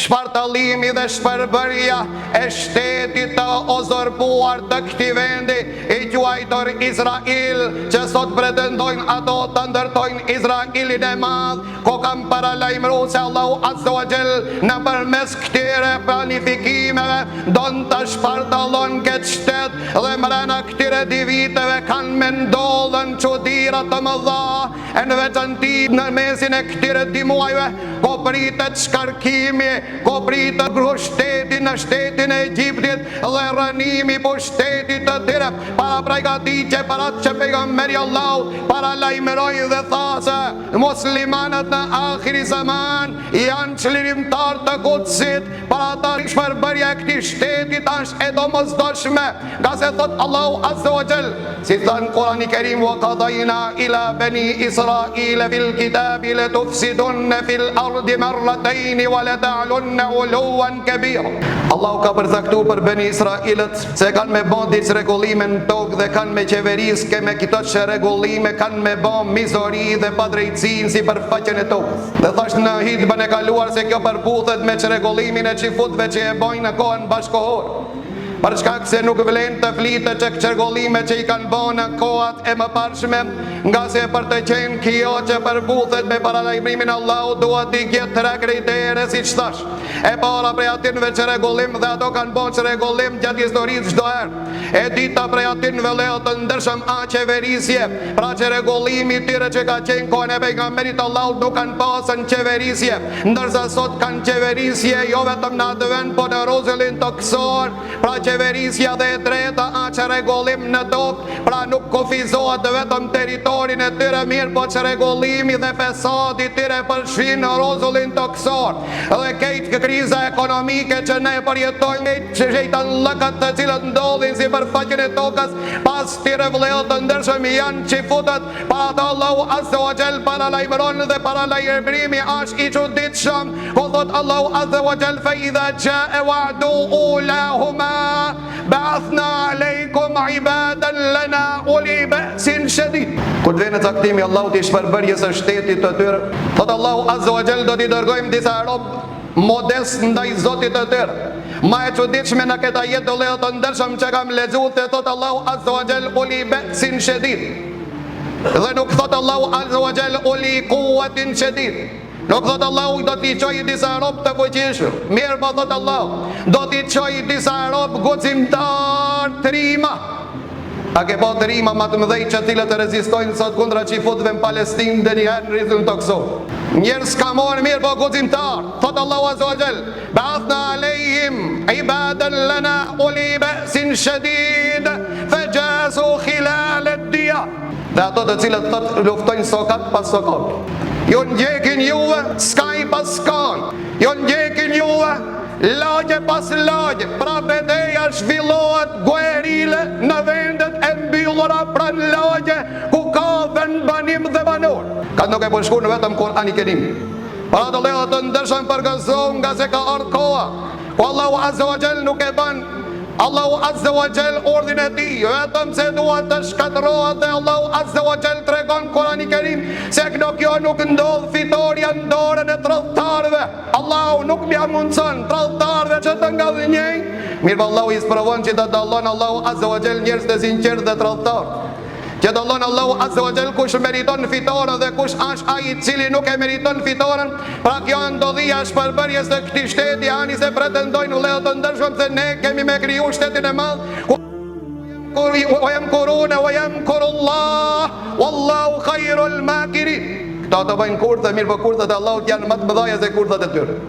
shpartallimi dhe shpërbërja e shtetit të uzurpuar të këtij vendi i quajtur Izrail, që sot pretendojnë ato të ndërtojnë Izrailin e madh, ku kam paralajmëruar se Allahu Azza wa Jall në përmes këtyre planifikimeve don të shpartallon këtë shtet, dhe mbrana këtyre dy viteve kanë me ndodhen çuditëra të mëdha, e në veçanti në mesin e këtyre dy muajve ko pritet shkarkimi, ko pritet grushteti në shtetin e Egjiptit dhe rënimi po shtetit të tyre, para përgatitje para që pejgamberi Allahu para lajmëroi dhe tha se muslimanët në akhiri zaman janë çlirimtar të Kudsit, para ta shpërbërja e këtij shtetit është e domosdoshme, nga se thot Allahu Azza wa Jall, si thon Kurani Kerim, wa qadayna ila bani Israila fil kitabi latufsidunna fil ardi marratayn wa la ta'lunna uluwan kabira. Allahu ka përzaktuar për bani Israilët se kanë me bën diç rregullime në tokë dhe kanë me qeveriske me këto rregullime, kanë me bën mizori dhe padrejtësinë si përfaqen e tokës. Dhe thash në hitbën e kaluar se kjo përputhet me rregullimin e çifutëve që e bojnë në kohën bashkëkohore. Për shkak se nuk vlen të flitet që çrregullime që i kanë bën në kohat e mëparshme, nga se për të qenë kjo që përbuthet me paralajmërimin Allahu duhet t'i gjetë 3 kritere, siç thash. E para prej atinve çrregullim, dhe ato kanë bën çrregullim gjatë historisë çdo herë. E dita prej atinve leo të ndërshëm a qeverisje, pra çrregullimi i tyre që ka qenë kohën e pejgamberit Allahu nuk kanë pasën qeverisje, ndërsa sot kanë qeverisje jo vetëm në atë vend, po në rrozullin toksor, pra qeverisja dhe e dreta a çrregullim në tokë, pra nuk kufizohet vetëm territorin e tyre mirë, po çrregullimi dhe fesadi i tyre përfshin në rrozullin toksor. Dhe këtë kriza ekonomike që ne përjetojmë, që shejtan lëkat të cilët ndodhin si përfaqen e tokës, pas tyre vëllezër të ndershëm janë çifutët, pa ata Allahu Azza wa Jall paralajmëron dhe paralajmërimi është i çuditshëm, ku thot Allahu Azza wa Jall, fa idha jaa wa'du ulahuma ba'athna alaykum ibadan lana uli ba'sin shadid. Kur të vjen caktimi Allahut i shpërbërjes së shtetit të tyre, thot Allahu Azza wa Jall, do t'i dërgojmë disa rob modest ndaj Zotit të tyre. Ma e çuditshme në këtë ajet do lejo të ndershëm që kam lexuar, se thot Allahu Azza wa Jall uli ba'sin shadid. Dhe nuk thot Allahu Azza wa Jall uli quwwatin shadid. Nuk thot Allahu do t'i qoj disa rob të fuqishëm, mirë po thot Allahu do t'i qoj disa rob guximtar të rima. A ke po të rima ma të mëdhej që cilët të rezistojnë sot kundra qifutëve në Palestinë dhe njëherë në rritën të këso. Njerës ka morë mirë po guximtar, thot Allahu Azza wa Jall, ba'athna alejhim ibadan lana uli ba'sin shadid fajazu khilal ad-diya. Dhe ato të cilët thot luftojnë sokat pas sokat, jo ndjekin juve skaj pas skaj, jo ndjekin juve lagje pas lagje, pra bedeja zhvillohet guerile në vendet e mbyllura pranë lagje ku ka vend banim dhe banor. Ka nuk e përshkur në vetëm Kurani Kerim. Pra të lejo të ndërshëm përgëzohë nga se ka ardhur koha ku Allahu Azza wa Jall nuk e ban Allahu Azza wa Jall ordin e tij, vetëm se duhet të shkatërrohet, dhe Allahu Azza wa Jall tregon Kurani Kerim se kjo nuk ndodh fitoria në dorën e tradhtarëve. Allahu nuk mja mundson tradhtarëve që të ngallënjej. Mirë, Allahu i sprovon që të dallon Allahu Azza wa Jall njerëz të sinqertë dhe tradhtarë. Që dallon Allahu Azza wa Jall kush meriton fitoren dhe kush është ai i cili nuk e meriton fitoren. Pra kjo ndodhia shpërbërjes së këtij shteti, ani se pretendojnë vëllezër të ndershëm se ne kemi me kriju shtetin e madh. Wa yamkuruna wa yamkurullah wallahu khairul makirin. Këta të bëjnë kurthe, mirë po kurthet e Allahut janë më të mëdha se kurthet e tyre.